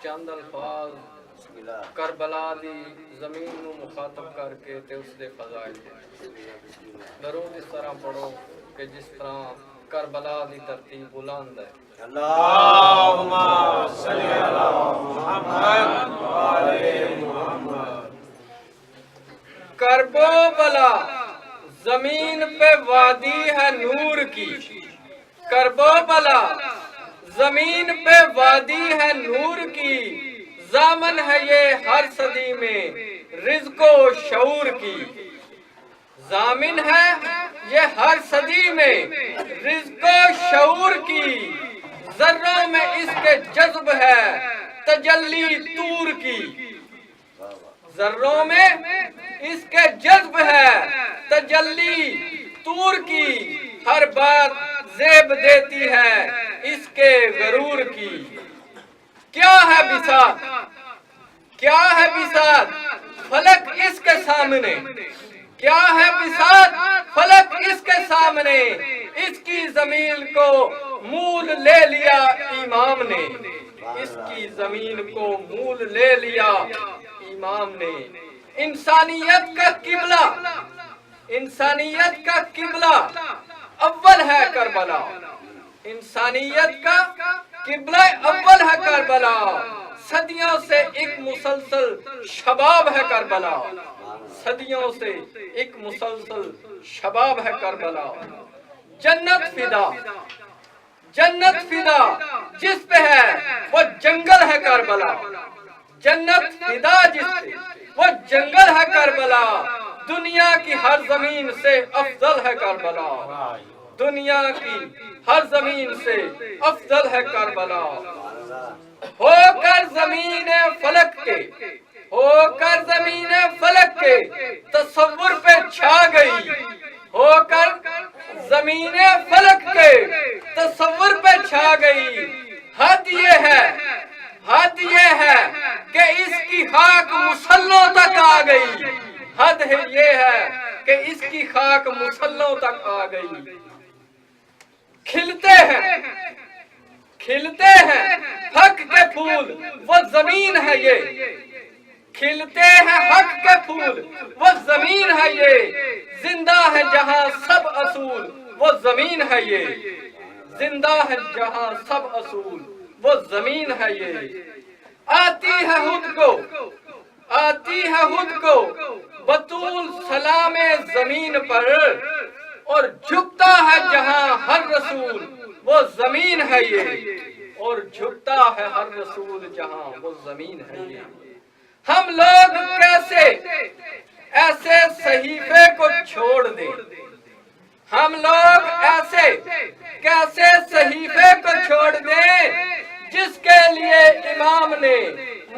چند الفاظ کربلا دی زمین نو مخاطب کر کے تے اس دے فضائل درود اس طرح پڑھو کہ جس طرح کربلا دی دھرتی بلند ہے. اللہم صلی علی محمد وعلی محمد. کربو بلا زمین پہ وادی ہے نور کی. کربو بلا زمین پہ وادی ہے نور کی. زامن ہے یہ ہر صدی میں رزق و شعور کی. زامن ہے یہ ہر صدی میں رزق و شعور کی. ذروں میں اس کے جذب ہے تجلی طور کی. ذروں میں اس کے جذب ہے تجلی طور کی. ہر بات زیب دیتی ہے اس کے غرور کی. کیا ہے بساط، کیا ہے بساط فلک اس کے سامنے. کیا ہے بساط فلک اس کے سامنے. اس کی زمین کو مول لے لیا امام نے. اس کی زمین کو مول لے لیا امام نے. انسانیت کا قبلہ، انسانیت کا قبلہ اول ہے کربلا. انسانیت کا قبلہ اول ہے کربلا. صدیوں سے ایک مسلسل شباب ہے کربلا. صدیوں سے ایک مسلسل شباب ہے کربلا. جنت فدا، جنت فدا جس پہ ہے وہ جنگل ہے کربلا. جنت فدا جس پہ وہ جنگل ہے کربلا. دنیا کی ہر زمین سے افضل ہے کربلا. دنیا کی ہر زمین سے افضل ہے کربلا. ہو کر زمین فلک کے، ہو کر زمین فلک کے تصور پہ چھا گئی. ہو کر زمین فلک کے تصور پہ چھا گئی. حد یہ ہے، حد یہ ہے کہ اس کی خاک مسلوں تک آ گئی. حد یہ ہے کہ اس کی خاک مسلوں تک آ گئی. کھلتے ہیں، کھلتے ہیں حق کے پھول وہ زمین ہے یہ. کھلتے ہیں حق کے پھول وہ زمین ہے یہ. زندہ ہے جہاں سب اصول وہ زمین ہے یہ. زندہ ہے جہاں سب اصول وہ زمین ہے یہ. آتی ہے خود کو، آتی ہے خود کو بطول سلام زمین پر. اور جھکتا ہے جہاں ہر رسول وہ زمین ہے یہ. اور جھکتا ہے ہر رسول جہاں وہ زمین ہے یہ. ہم لوگ کیسے ایسے صحیفے کو چھوڑ دیں. ہم لوگ ایسے کیسے صحیفے کو چھوڑ دیں جس کے لیے امام نے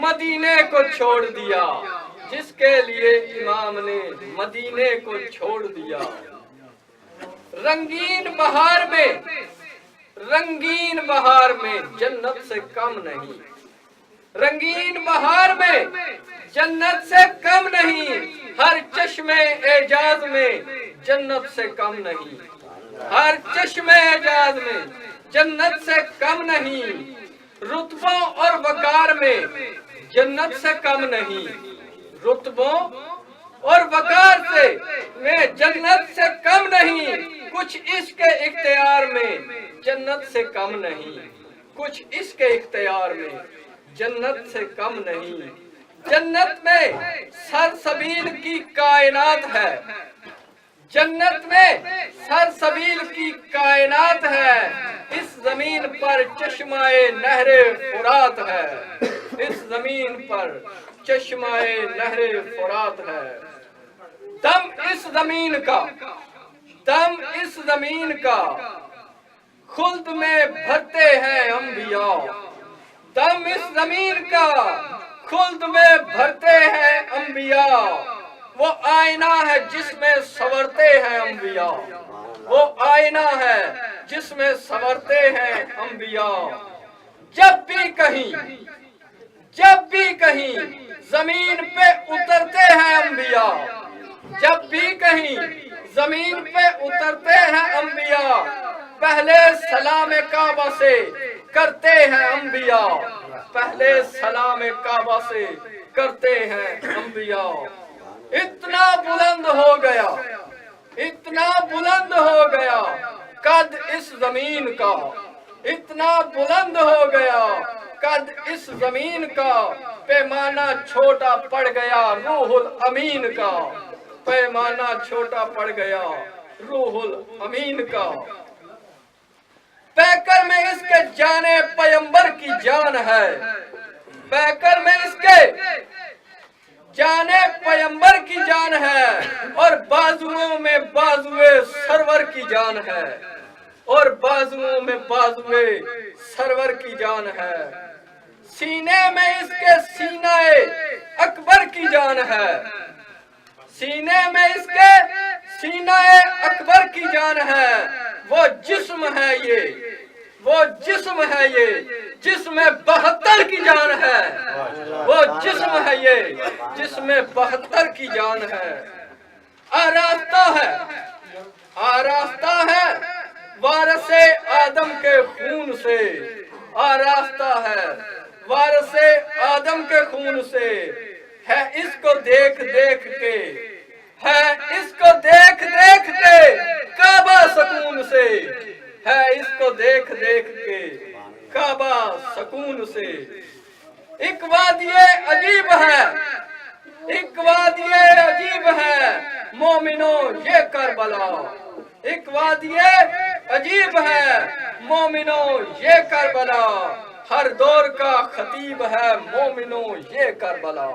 مدینے کو چھوڑ دیا. جس کے لیے امام نے مدینے کو چھوڑ دیا. رنگین بہار میں، رنگین بہار میں جنت سے کم نہیں. رنگین بہار میں جنت سے کم نہیں. ہر چشم اعجاز میں جنت سے کم نہیں. ہر چشم اعجاز میں جنت سے کم نہیں. رتبوں اور وقار میں جنت سے کم نہیں. رتبوں اور وقار سے میں جنت سے کم نہیں. کچھ اس کے اختیار میں جنت سے کم نہیں. کچھ اس کے اختیار میں جنت سے کم نہیں. جنت میں سرسبیل کی کائنات ہے. جنت میں سرسبیل کی کائنات ہے. اس زمین پر چشمہ نہر فرات ہے. اس زمین پر چشمہ نہر فرات ہے. دم اس زمین کا، دم اس زمین کا خلد میں بھرتے ہیں انبیاء. دم اس زمین کا خلد میں بھرتے ہیں انبیاء. وہ آئینہ ہے جس میں سنورتے ہیں انبیاء. وہ آئینہ ہے جس میں سنورتے ہیں انبیاء. جب بھی کہیں، جب بھی کہیں زمین پہ اترتے ہیں انبیاء. جب بھی کہیں زمین پہ اترتے ہیں انبیاء. پہلے سلام کعبہ سے کرتے ہیں انبیاء، پہلے سلام کعبہ سے کرتے ہیں انبیاء۔ اتنا بلند ہو گیا، اتنا بلند ہو گیا قد اس زمین کا، اتنا بلند ہو گیا قد اس زمین کا، پیمانہ چھوٹا پڑ گیا روح الامین کا، پیمانہ چھوٹا پڑ گیا روح الامین کا۔ پیکر میں اس کے جانے پیمبر کی جان ہے، پیکر میں اس کے جانے پیمبر کی جان ہے، اور بازوؤں میں بازوئے سرور کی جان ہے، اور بازوؤں میں بازوئے سرور کی جان ہے۔ سینے میں اس کے سینہ اکبر کی جان ہے، سینے میں اس کے سینہ اکبر کی جان ہے۔ وہ جسم ہے یہ، وہ جسم ہے یہ جس میں 72 کی جان ہے، وہ جسم ہے یہ جس میں 72 کی جان ہے۔ آراستہ ہے، آراستہ ہے وارث آدم کے خون سے، آراستہ ہے وارث آدم کے خون سے، ہے اس کو دیکھ دیکھ کے، ہے اس کو دیکھ دیکھ کے کعبہ سکون سے، ہے اس کو دیکھ دیکھ کے کعبہ سکون سے۔ ایک وادی عجیب ہے، ایک وادی عجیب ہے مومنوں یہ کربلا، ایک وادی عجیب ہے مومنوں یہ کربلا، ہر دور کا خطیب ہے مومنوں یہ کربلا،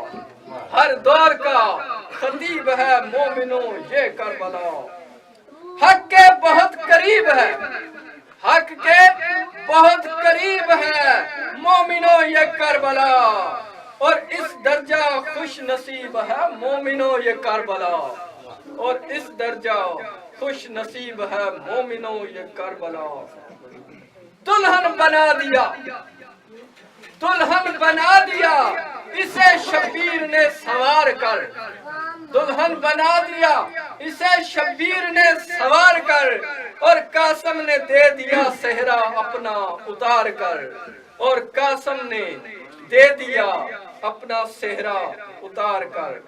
ہر دور کا خطیب ہے مومنوں یہ کربلا۔ حق کے بہت قریب ہے، حق کے بہت قریب ہے مومنوں یہ کربلا، اور اس درجہ خوش نصیب ہے مومنوں یہ کربلا، اور اس درجہ خوش نصیب ہے مومنوں یہ کربلا۔ دلہن بنا دیا، دلہن بنا دیا اسے شبیر نے سوار کر، دلہن بنا دیا اسے شبیر نے سوار کر، اور قاسم نے دے دیا صحرا اپنا اتار کر، اور قاسم نے دے دیا اپنا صحرا اتار کر۔